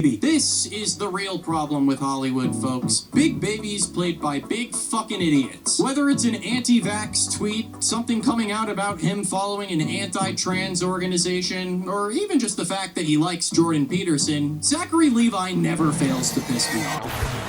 This is the real problem with Hollywood, folks. Big babies played by big fucking idiots. Whether it's an anti-vax tweet, something coming out about him following an anti-trans organization, or even just the fact that he likes Jordan Peterson, Zachary Levi never fails to piss me off.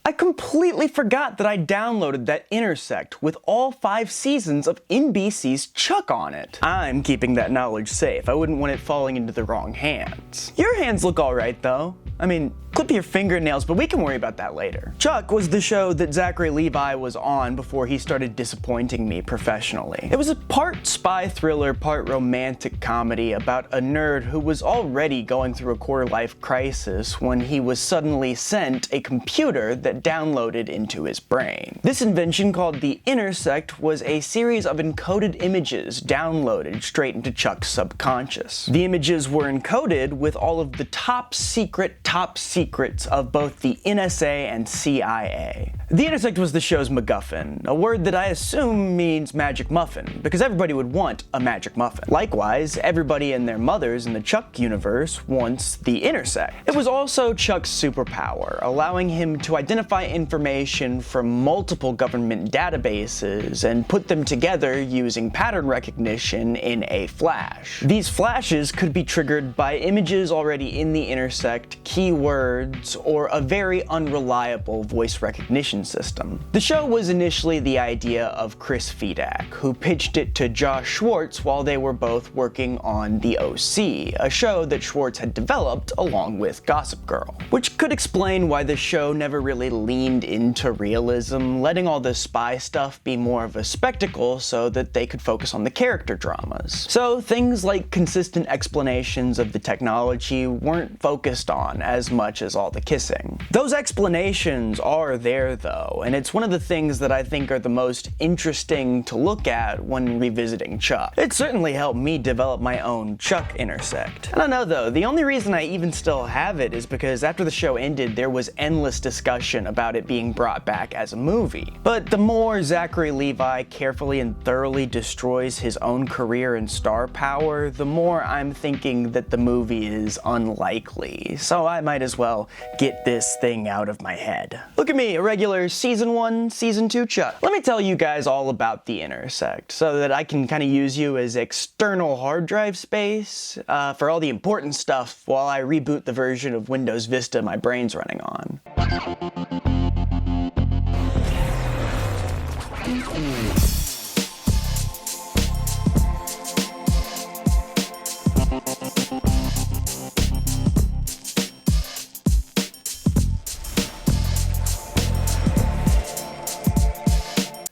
I completely forgot that I downloaded that Intersect with all 5 seasons of NBC's Chuck on it. I'm keeping that knowledge safe. I wouldn't want it falling into the wrong hands. Your hands look alright though. I mean, clip your fingernails, but we can worry about that later. Chuck was the show that Zachary Levi was on before he started disappointing me professionally. It was a part spy thriller, part romantic comedy about a nerd who was already going through a quarter-life crisis when he was suddenly sent a computer that downloaded into his brain. This invention, called the Intersect, was a series of encoded images downloaded straight into Chuck's subconscious. The images were encoded with all of the top secrets of both the NSA and CIA. The Intersect was the show's MacGuffin, a word that I assume means magic muffin, because everybody would want a magic muffin. Likewise, everybody and their mothers in the Chuck universe wants the Intersect. It was also Chuck's superpower, allowing him to identify information from multiple government databases and put them together using pattern recognition in a flash. These flashes could be triggered by images already in the Intersect, keywords, or a very unreliable voice recognition system. The show was initially the idea of Chris FEDAK, who pitched it to Josh Schwartz while they were both working on The OC, a show that Schwartz had developed along with Gossip Girl. Which could explain why the show never really leaned into realism, letting all the spy stuff be more of a spectacle so that they could focus on the character dramas. So things like consistent explanations of the technology weren't focused on as much as all the kissing. Those explanations are there though, and it's one of the things that I think are the most interesting to look at when revisiting Chuck. It certainly helped me develop my own Chuck Intersect. I don't know though, the only reason I even still have it is because after the show ended there was endless discussion about it being brought back as a movie. But the more Zachary Levi carefully and thoroughly destroys his own career and star power, the more I'm thinking that the movie is unlikely. So I might as well get this thing out of my head. Look at me, a regular Season 1, Season 2 Chuck. Let me tell you guys all about the Intersect, so that I can kind of use you as external hard drive space for all the important stuff while I reboot the version of Windows Vista my brain's running on.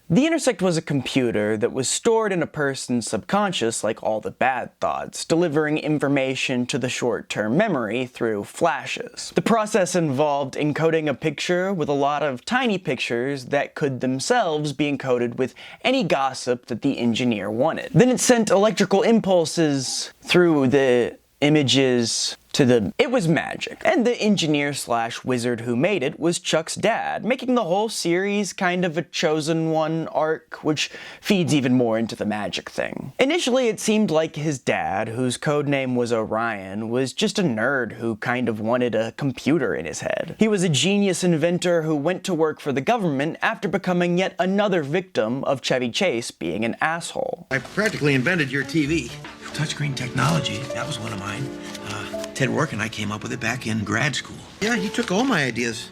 The Intersect was a computer that was stored in a person's subconscious like all the bad thoughts, delivering information to the short-term memory through flashes. The process involved encoding a picture with a lot of tiny pictures that could themselves be encoded with any gossip that the engineer wanted. Then it sent electrical impulses through the images to it was magic. And the engineer/wizard who made it was Chuck's dad, making the whole series kind of a chosen one arc, which feeds even more into the magic thing. Initially, it seemed like his dad, whose codename was Orion, was just a nerd who kind of wanted a computer in his head. He was a genius inventor who went to work for the government after becoming yet another victim of Chevy Chase being an asshole. I practically invented your TV. Touchscreen technology, that was one of mine. Ted Work and I came up with it back in grad school. Yeah, he took all my ideas,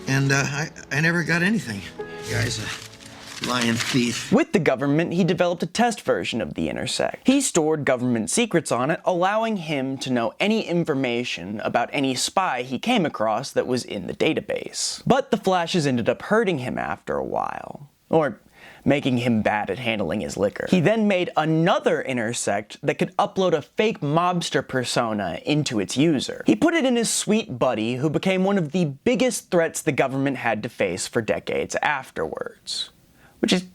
and I never got anything. The guy's a lying thief. With the government, he developed a test version of the Intersect. He stored government secrets on it, allowing him to know any information about any spy he came across that was in the database. But the flashes ended up hurting him after a while. Or making him bad at handling his liquor. He then made another Intersect that could upload a fake mobster persona into its user. He put it in his sweet buddy, who became one of the biggest threats the government had to face for decades afterwards. Which is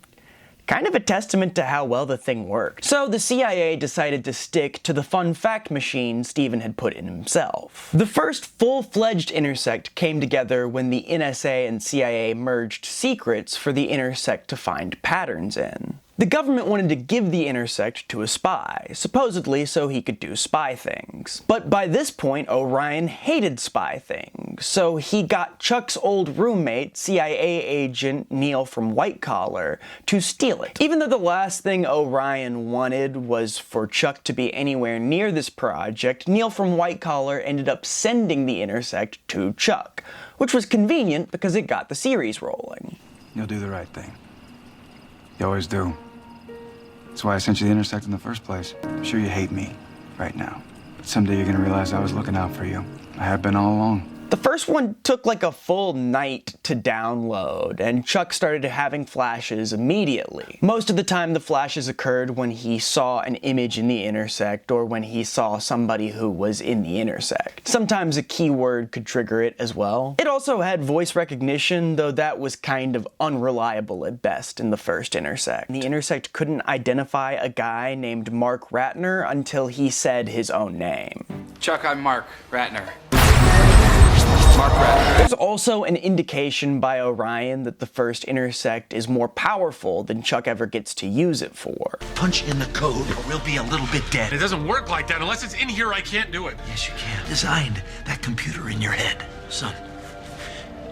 kind of a testament to how well the thing worked. So the CIA decided to stick to the fun fact machine Steven had put in himself. The first full-fledged Intersect came together when the NSA and CIA merged secrets for the Intersect to find patterns in. The government wanted to give the Intersect to a spy, supposedly so he could do spy things. But by this point, Orion hated spy things, so he got Chuck's old roommate, CIA agent Neil from White Collar, to steal it. Even though the last thing Orion wanted was for Chuck to be anywhere near this project, Neil from White Collar ended up sending the Intersect to Chuck, which was convenient because it got the series rolling. You'll do the right thing. You always do. That's why I sent you the Intersect in the first place. I'm sure you hate me right now. But someday you're gonna realize I was looking out for you. I have been all along. The first one took like a full night to download, and Chuck started having flashes immediately. Most of the time the flashes occurred when he saw an image in the Intersect or when he saw somebody who was in the Intersect. Sometimes a keyword could trigger it as well. It also had voice recognition, though that was kind of unreliable at best in the first Intersect. The Intersect couldn't identify a guy named Mark Ratner until he said his own name. Chuck, I'm Mark Ratner. There's also an indication by Orion that the first Intersect is more powerful than Chuck ever gets to use it for. Punch in the code or we'll be a little bit dead. It doesn't work like that. Unless it's in here, I can't do it. Yes, you can. Designed that computer in your head, son.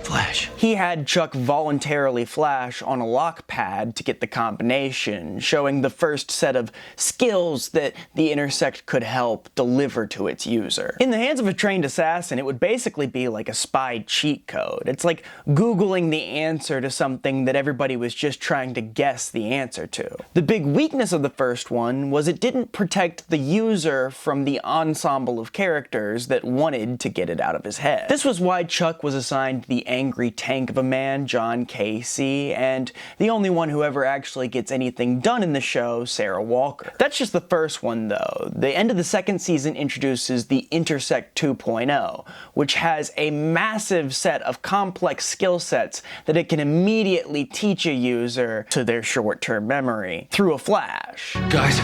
Flash. He had Chuck voluntarily flash on a lock pad to get the combination, showing the first set of skills that the Intersect could help deliver to its user. In the hands of a trained assassin, it would basically be like a spy cheat code. It's like Googling the answer to something that everybody was just trying to guess the answer to. The big weakness of the first one was it didn't protect the user from the ensemble of characters that wanted to get it out of his head. This was why Chuck was assigned the angry tank of a man, John Casey, and the only one who ever actually gets anything done in the show, Sarah Walker. That's just the first one though. The end of the second season introduces the Intersect 2.0, which has a massive set of complex skill sets that it can immediately teach a user to their short-term memory through a flash. Guys,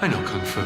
I know Kung Fu.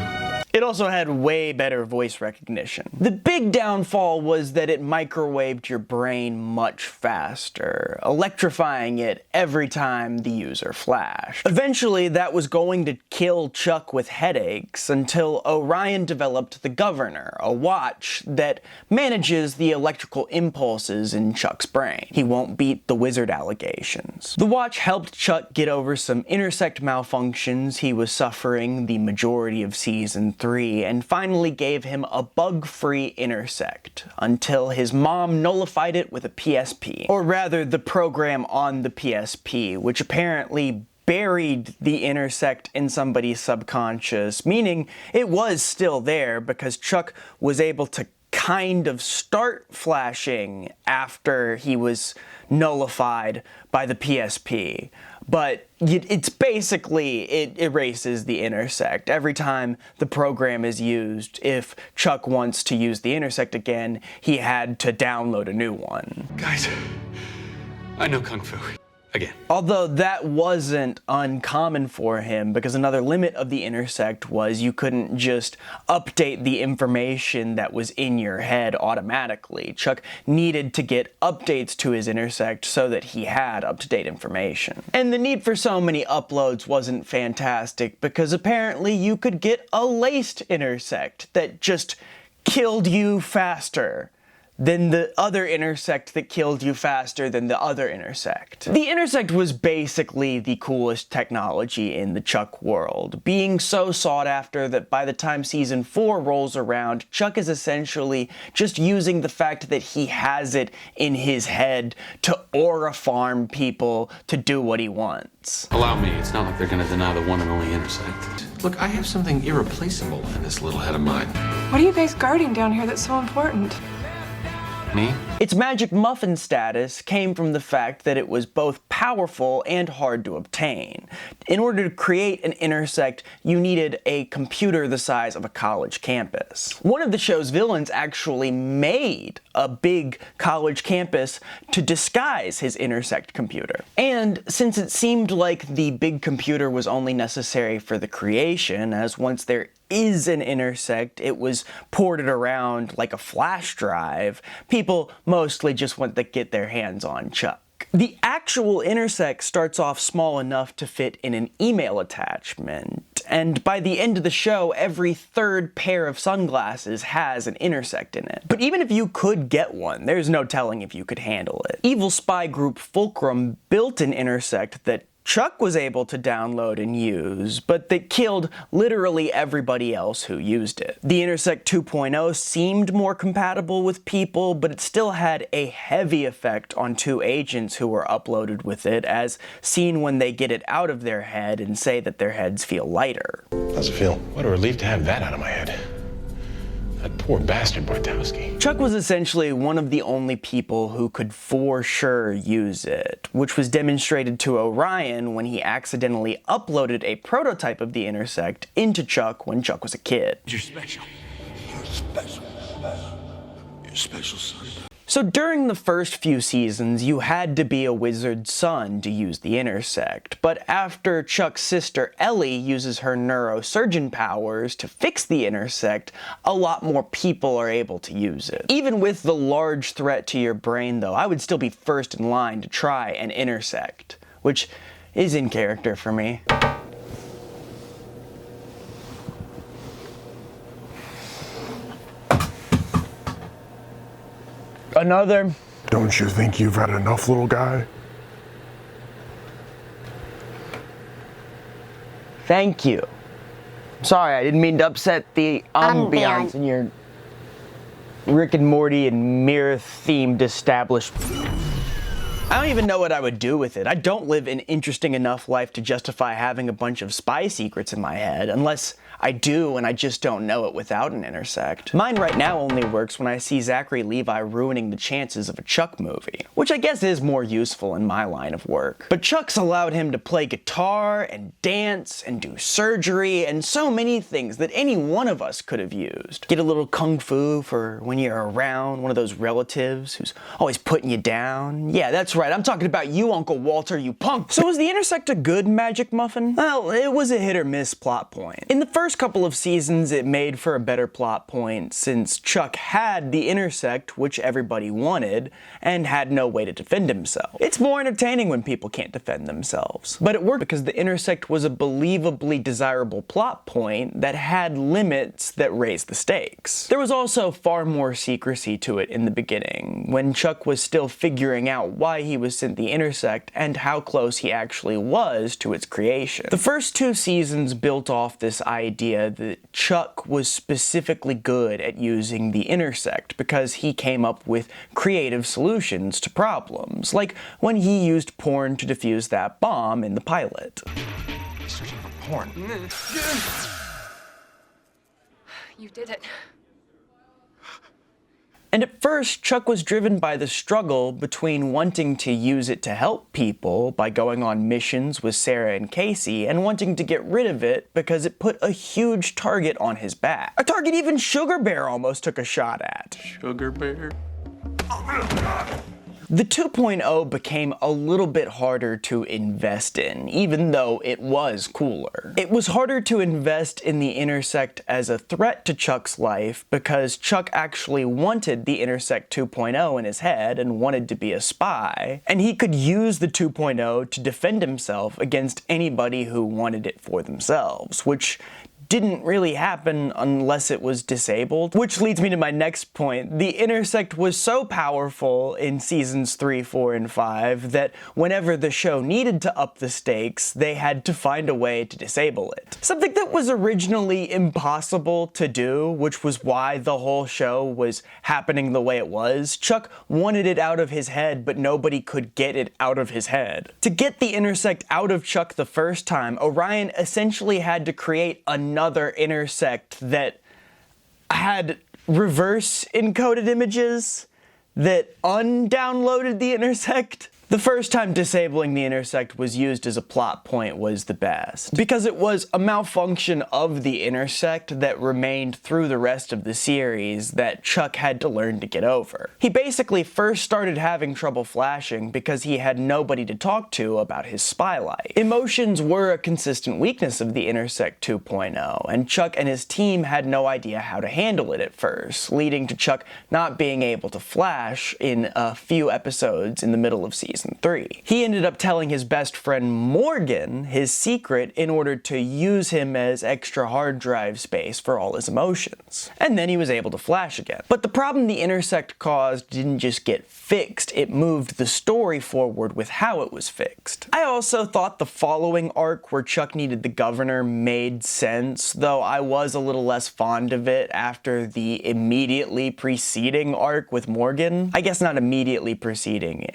It also had way better voice recognition. The big downfall was that it microwaved your brain much faster, electrifying it every time the user flashed. Eventually, that was going to kill Chuck with headaches until Orion developed the Governor, a watch that manages the electrical impulses in Chuck's brain. He won't beat the wizard allegations. The watch helped Chuck get over some Intersect malfunctions he was suffering the majority of Season 3, and finally gave him a bug-free Intersect, until his mom nullified it with a PSP. Or rather, the program on the PSP, which apparently buried the Intersect in somebody's subconscious, meaning it was still there because Chuck was able to kind of start flashing after he was nullified by the PSP. But it's basically, it erases the Intersect. Every time the program is used, if Chuck wants to use the Intersect again, he had to download a new one. Guys, I know Kung Fu. Again. Although that wasn't uncommon for him, because another limit of the Intersect was you couldn't just update the information that was in your head automatically. Chuck needed to get updates to his Intersect so that he had up-to-date information. And the need for so many uploads wasn't fantastic, because apparently you could get a laced Intersect that just killed you faster than the other Intersect that killed you faster than the other Intersect. The Intersect was basically the coolest technology in the Chuck world, being so sought after that by the time Season 4 rolls around, Chuck is essentially just using the fact that he has it in his head to aura farm people to do what he wants. Allow me, it's not like they're gonna deny the one and only Intersect. Look, I have something irreplaceable in this little head of mine. What are you guys guarding down here that's so important? Me? Its magic muffin status came from the fact that it was both powerful and hard to obtain. In order to create an Intersect, you needed a computer the size of a college campus. One of the show's villains actually made a big college campus to disguise his Intersect computer. And since it seemed like the big computer was only necessary for the creation, as once there is an Intersect, it was ported around like a flash drive, people mostly just want to get their hands on Chuck. The actual Intersect starts off small enough to fit in an email attachment, and by the end of the show, every third pair of sunglasses has an Intersect in it. But even if you could get one, there's no telling if you could handle it. Evil spy group Fulcrum built an Intersect that Chuck was able to download and use, but that killed literally everybody else who used it. The Intersect 2.0 seemed more compatible with people, but it still had a heavy effect on two agents who were uploaded with it, as seen when they get it out of their head and say that their heads feel lighter. How's it feel? What a relief to have that out of my head. That poor bastard Bartowski. Chuck was essentially one of the only people who could for sure use it, which was demonstrated to Orion when he accidentally uploaded a prototype of the Intersect into Chuck when Chuck was a kid. You're special. You're special. You're special, son. So during the first few seasons, you had to be a wizard's son to use the Intersect, but after Chuck's sister Ellie uses her neurosurgeon powers to fix the Intersect, a lot more people are able to use it. Even with the large threat to your brain though, I would still be first in line to try an Intersect, which is in character for me. Another. Don't you think you've had enough, little guy? Thank you. Sorry, I didn't mean to upset the ambiance in your Rick and Morty and mirror-themed establishment. I don't even know what I would do with it. I don't live an interesting enough life to justify having a bunch of spy secrets in my head, unless I do and I just don't know it without an Intersect. Mine right now only works when I see Zachary Levi ruining the chances of a Chuck movie, which I guess is more useful in my line of work. But Chuck's allowed him to play guitar and dance and do surgery and so many things that any one of us could have used. Get a little kung fu for when you're around one of those relatives who's always putting you down. Yeah, that's right, I'm talking about you, Uncle Walter, you punk. So was the Intersect a good magic muffin? Well, it was a hit or miss plot point. In the first couple of seasons, it made for a better plot point since Chuck had the Intersect, which everybody wanted, and had no way to defend himself. It's more entertaining when people can't defend themselves. But it worked because the Intersect was a believably desirable plot point that had limits that raised the stakes. There was also far more secrecy to it in the beginning, when Chuck was still figuring out why he was sent the Intersect and how close he actually was to its creation. The first two seasons built off this idea that Chuck was specifically good at using the Intersect because he came up with creative solutions to problems, like when he used porn to defuse that bomb in the pilot. He's searching for porn. You did it. And at first, Chuck was driven by the struggle between wanting to use it to help people by going on missions with Sarah and Casey, and wanting to get rid of it because it put a huge target on his back. A target even Sugar Bear almost took a shot at. Sugar Bear? The 2.0 became a little bit harder to invest in, even though it was cooler. It was harder to invest in the Intersect as a threat to Chuck's life because Chuck actually wanted the Intersect 2.0 in his head and wanted to be a spy, and he could use the 2.0 to defend himself against anybody who wanted it for themselves, which didn't really happen unless it was disabled. Which leads me to my next point. The Intersect was so powerful in seasons 3, 4, and 5 that whenever the show needed to up the stakes, they had to find a way to disable it. Something that was originally impossible to do, which was why the whole show was happening the way it was. Chuck wanted it out of his head, but nobody could get it out of his head. To get the Intersect out of Chuck the first time, Orion essentially had to create another Intersect that had reverse encoded images that undownloaded the Intersect. The first time disabling the Intersect was used as a plot point was the best, because it was a malfunction of the Intersect that remained through the rest of the series that Chuck had to learn to get over. He basically first started having trouble flashing because he had nobody to talk to about his spy life. Emotions were a consistent weakness of the Intersect 2.0, and Chuck and his team had no idea how to handle it at first, leading to Chuck not being able to flash in a few episodes in the middle of season season 3. He ended up telling his best friend Morgan his secret in order to use him as extra hard drive space for all his emotions. And then he was able to flash again. But the problem the Intersect caused didn't just get fixed, it moved the story forward with how it was fixed. I also thought the following arc where Chuck needed the governor made sense, though I was a little less fond of it after the immediately preceding arc with Morgan. I guess not immediately preceding,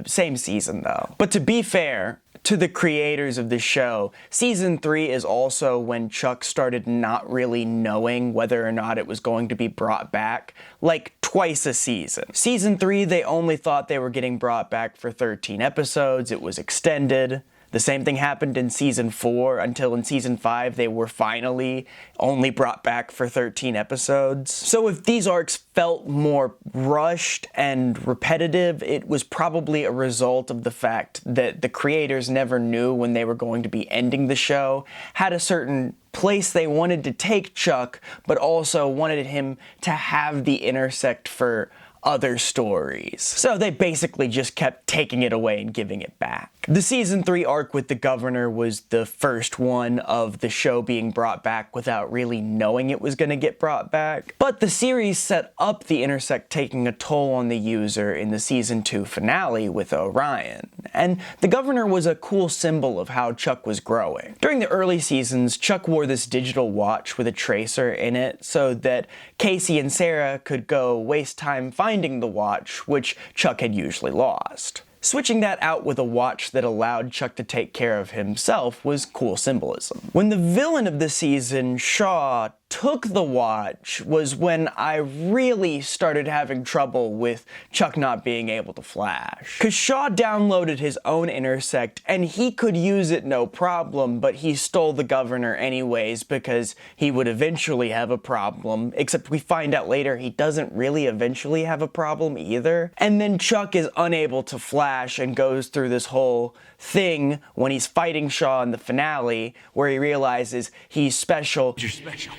same season though. But to be fair to the creators of the show, season 3 is also when Chuck started not really knowing whether or not it was going to be brought back, like twice a season. Season 3, they only thought they were getting brought back for 13 episodes, it was extended. The same thing happened in season 4 until in season 5 they were finally only brought back for 13 episodes. So if these arcs felt more rushed and repetitive, it was probably a result of the fact that the creators never knew when they were going to be ending the show, had a certain place they wanted to take Chuck, but also wanted him to have the Intersect for other stories. So they basically just kept taking it away and giving it back. The season 3 arc with the governor was the first one of the show being brought back without really knowing it was going to get brought back. But the series set up the Intersect taking a toll on the user in the season 2 finale with Orion. And the governor was a cool symbol of how Chuck was growing. During the early seasons, Chuck wore this digital watch with a tracer in it so that Casey and Sarah could go waste time finding the watch, which Chuck had usually lost. Switching that out with a watch that allowed Chuck to take care of himself was cool symbolism. When the villain of the season, Shaw, took the watch was when I really started having trouble with Chuck not being able to flash. Cause Shaw downloaded his own Intersect and he could use it no problem, but he stole the governor anyways because he would eventually have a problem, except we find out later he doesn't really eventually have a problem either. And then Chuck is unable to flash and goes through this whole thing when he's fighting Shaw in the finale where he realizes he's special. You're special.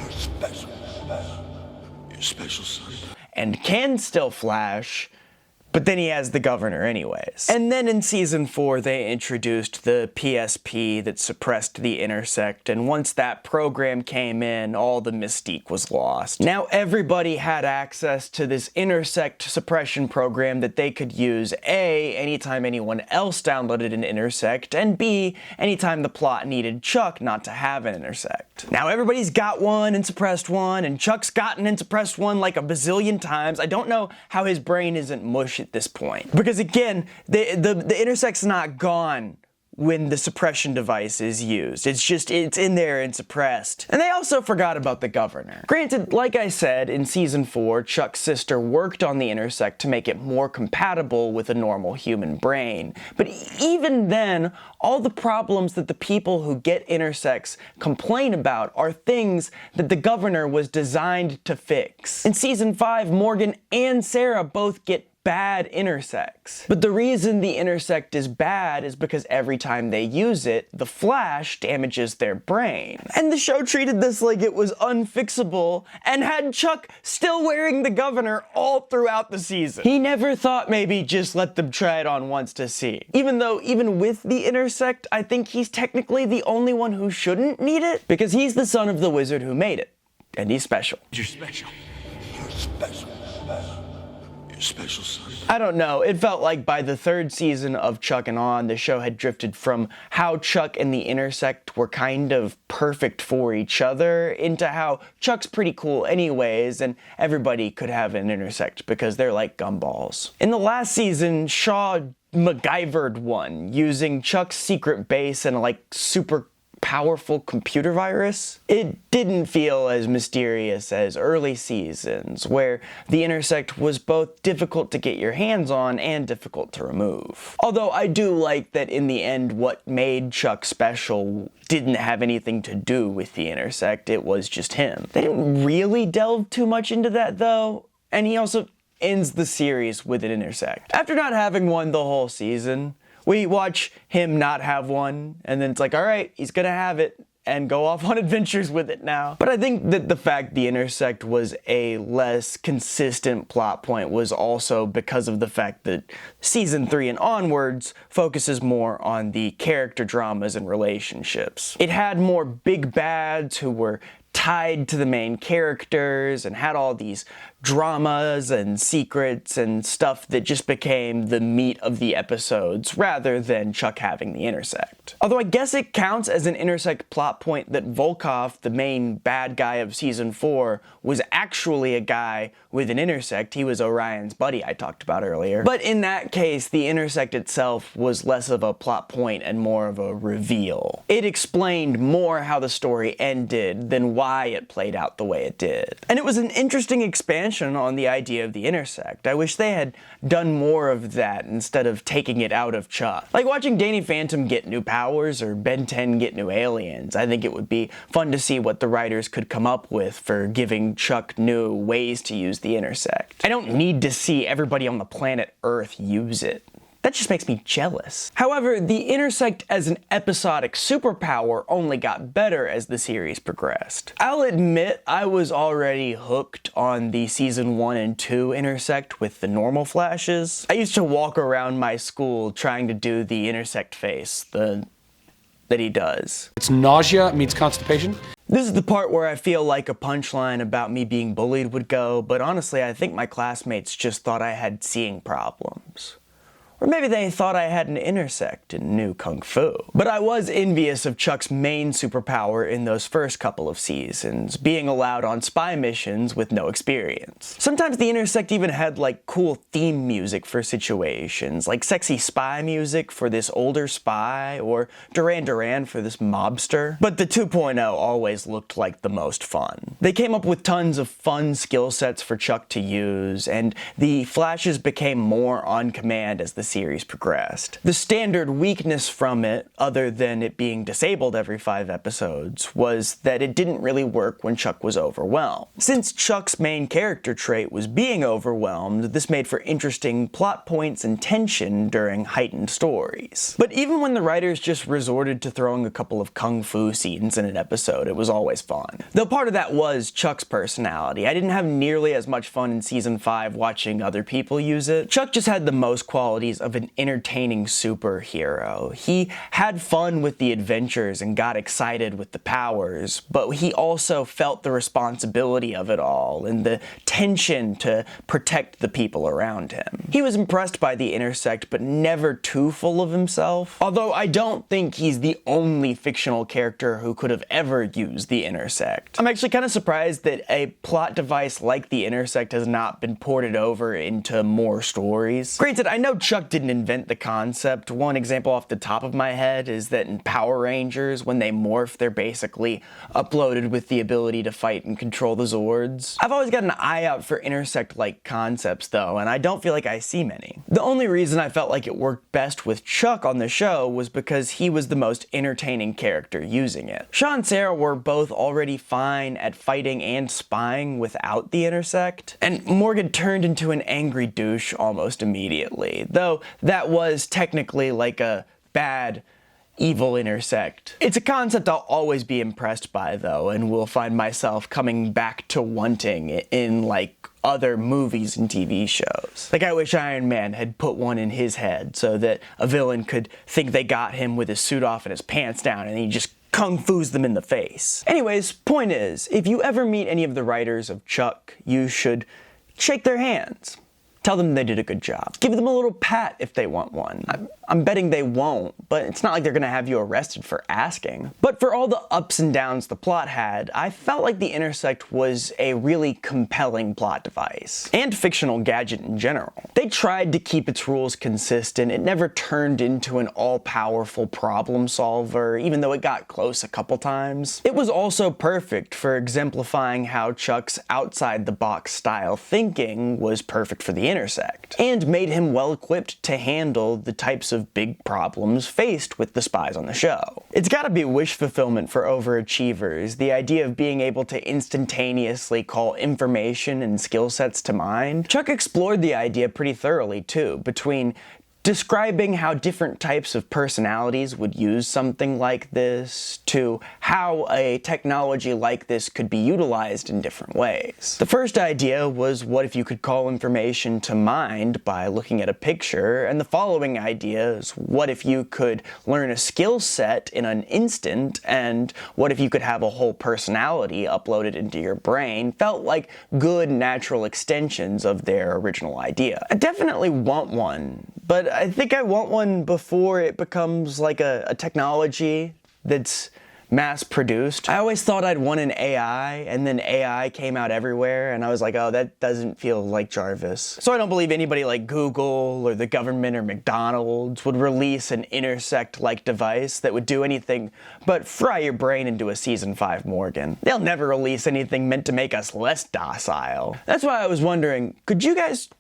You're special. You're special, son. And can still flash, but then he has the governor anyways. And then in season 4, they introduced the PSP that suppressed the Intersect, and once that program came in, all the mystique was lost. Now everybody had access to this Intersect suppression program that they could use A, anytime anyone else downloaded an Intersect, and B, anytime the plot needed Chuck not to have an Intersect. Now everybody's got one and suppressed one, and Chuck's gotten and suppressed one like a bazillion times. I don't know how his brain isn't mush at this point. Because again, the Intersect's not gone when the suppression device is used. It's in there and suppressed. And they also forgot about the governor. Granted, like I said, in season 4, Chuck's sister worked on the Intersect to make it more compatible with a normal human brain. But even then, all the problems that the people who get Intersects complain about are things that the governor was designed to fix. In season 5, Morgan and Sarah both get bad Intersects. But the reason the Intersect is bad is because every time they use it, the flash damages their brain. And the show treated this like it was unfixable and had Chuck still wearing the governor all throughout the season. He never thought maybe just let them try it on once to see. Even though, even with the Intersect, I think he's technically the only one who shouldn't need it, because he's the son of the wizard who made it. And he's special. You're special. You're special. Special, son. I don't know, it felt like by the 3rd season of Chuck and On, the show had drifted from how Chuck and the Intersect were kind of perfect for each other into how Chuck's pretty cool anyways and everybody could have an Intersect because they're like gumballs. In the last season, Shaw MacGyvered one using Chuck's secret base and like super powerful computer virus. It didn't feel as mysterious as early seasons, where the Intersect was both difficult to get your hands on and difficult to remove. Although I do like that in the end what made Chuck special didn't have anything to do with the Intersect, it was just him. They didn't really delve too much into that though, and he also ends the series with an Intersect. After not having one the whole season, we watch him not have one, and then it's like, all right, he's gonna have it. and go off on adventures with it now. But I think that the fact the Intersect was a less consistent plot point was also because of the fact that season 3 and onwards focuses more on the character dramas and relationships. It had more big bads who were tied to the main characters and had all these dramas and secrets and stuff that just became the meat of the episodes rather than Chuck having the Intersect. Although I guess it counts as an Intersect plot point that Volkov, the main bad guy of season 4, was actually a guy with an Intersect. He was Orion's buddy I talked about earlier. But in that case, the Intersect itself was less of a plot point and more of a reveal. It explained more how the story ended than why it played out the way it did. And it was an interesting expansion on the idea of the Intersect. I wish they had done more of that instead of taking it out of Chuck. Like watching Danny Phantom get new powers or Ben 10 get new aliens. I think it would be fun to see what the writers could come up with for giving Chuck new ways to use the Intersect. I don't need to see everybody on the planet Earth use it. That just makes me jealous. However, the Intersect as an episodic superpower only got better as the series progressed. I'll admit I was already hooked on the season 1 and 2 Intersect with the normal flashes. I used to walk around my school trying to do the Intersect face, that he does. It's nausea meets constipation. This is the part where I feel like a punchline about me being bullied would go, but honestly I think my classmates just thought I had seeing problems. Or maybe they thought I had an Intersect and knew Kung Fu. But I was envious of Chuck's main superpower in those first couple of seasons, being allowed on spy missions with no experience. Sometimes the Intersect even had like cool theme music for situations, like sexy spy music for this older spy, or Duran Duran for this mobster. But the 2.0 always looked like the most fun. They came up with tons of fun skill sets for Chuck to use, and the flashes became more on command as the series progressed. The standard weakness from it, other than it being disabled every 5 episodes, was that it didn't really work when Chuck was overwhelmed. Since Chuck's main character trait was being overwhelmed, this made for interesting plot points and tension during heightened stories. But even when the writers just resorted to throwing a couple of kung fu scenes in an episode, it was always fun. Though part of that was Chuck's personality. I didn't have nearly as much fun in season 5 watching other people use it. Chuck just had the most qualities of an entertaining superhero. He had fun with the adventures and got excited with the powers, but he also felt the responsibility of it all and the tension to protect the people around him. He was impressed by the Intersect, but never too full of himself. Although I don't think he's the only fictional character who could have ever used the Intersect. I'm actually kind of surprised that a plot device like the Intersect has not been ported over into more stories. Granted, I know Chuck didn't invent the concept. One example off the top of my head is that in Power Rangers, when they morph, they're basically uploaded with the ability to fight and control the Zords. I've always got an eye out for Intersect-like concepts though, and I don't feel like I see many. The only reason I felt like it worked best with Chuck on the show was because he was the most entertaining character using it. Shaw and Sarah were both already fine at fighting and spying without the Intersect, and Morgan turned into an angry douche almost immediately, though that was technically like a bad, evil Intersect. It's a concept I'll always be impressed by though, and will find myself coming back to wanting in like other movies and TV shows. Like I wish Iron Man had put one in his head so that a villain could think they got him with his suit off and his pants down and he just kung fu's them in the face. Anyways, point is, if you ever meet any of the writers of Chuck, you should shake their hands. Tell them they did a good job. Give them a little pat if they want one. I'm betting they won't, but it's not like they're gonna have you arrested for asking. But for all the ups and downs the plot had, I felt like the Intersect was a really compelling plot device, and fictional gadget in general. They tried to keep its rules consistent. It never turned into an all-powerful problem solver, even though it got close a couple times. It was also perfect for exemplifying how Chuck's outside-the-box style thinking was perfect for the Intersect, and made him well equipped to handle the types of big problems faced with the spies on the show. It's gotta be wish fulfillment for overachievers, the idea of being able to instantaneously call information and skill sets to mind. Chuck explored the idea pretty thoroughly too, between describing how different types of personalities would use something like this, to how a technology like this could be utilized in different ways. The first idea was, what if you could call information to mind by looking at a picture, and the following idea is, what if you could learn a skill set in an instant, and what if you could have a whole personality uploaded into your brain? Felt like good natural extensions of their original idea. I definitely want one, but I think I want one before it becomes like a technology that's mass-produced. I always thought I'd want an AI, and then AI came out everywhere, and I was like, oh, that doesn't feel like Jarvis. So I don't believe anybody like Google or the government or McDonald's would release an Intersect-like device that would do anything but fry your brain into a Season 5 Morgan. They'll never release anything meant to make us less docile. That's why I was wondering, could you guys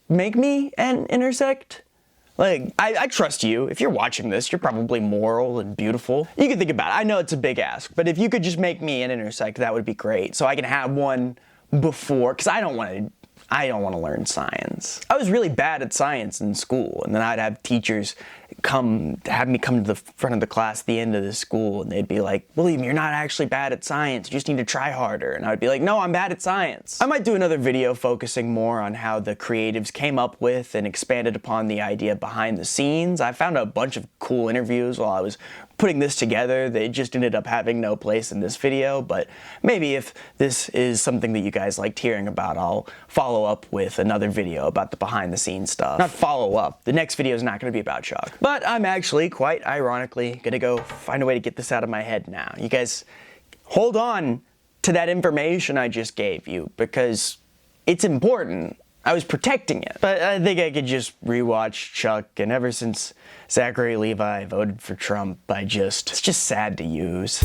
make me an Intersect? Like, I trust you. If you're watching this, you're probably moral and beautiful. You can think about it. I know it's a big ask, but if you could just make me an Intersect, that would be great. So I can have one before, because I don't want to learn science. I was really bad at science in school, and then I'd have teachers have me come to the front of the class at the end of the school, and they'd be like, William, you're not actually bad at science, you just need to try harder. And I would be like, no, I'm bad at science. I might do another video focusing more on how the creatives came up with and expanded upon the idea behind the scenes. I found a bunch of cool interviews while I was putting this together. They just ended up having no place in this video, but maybe if this is something that you guys liked hearing about, I'll follow up with another video about the behind the scenes stuff. Not follow up, the next video is not going to be about Chuck. But I'm actually, quite ironically, gonna go find a way to get this out of my head now. You guys, hold on to that information I just gave you, because it's important. I was protecting it. But I think I could just rewatch Chuck, and ever since Zachary Levi voted for Trump, it's just sad to use.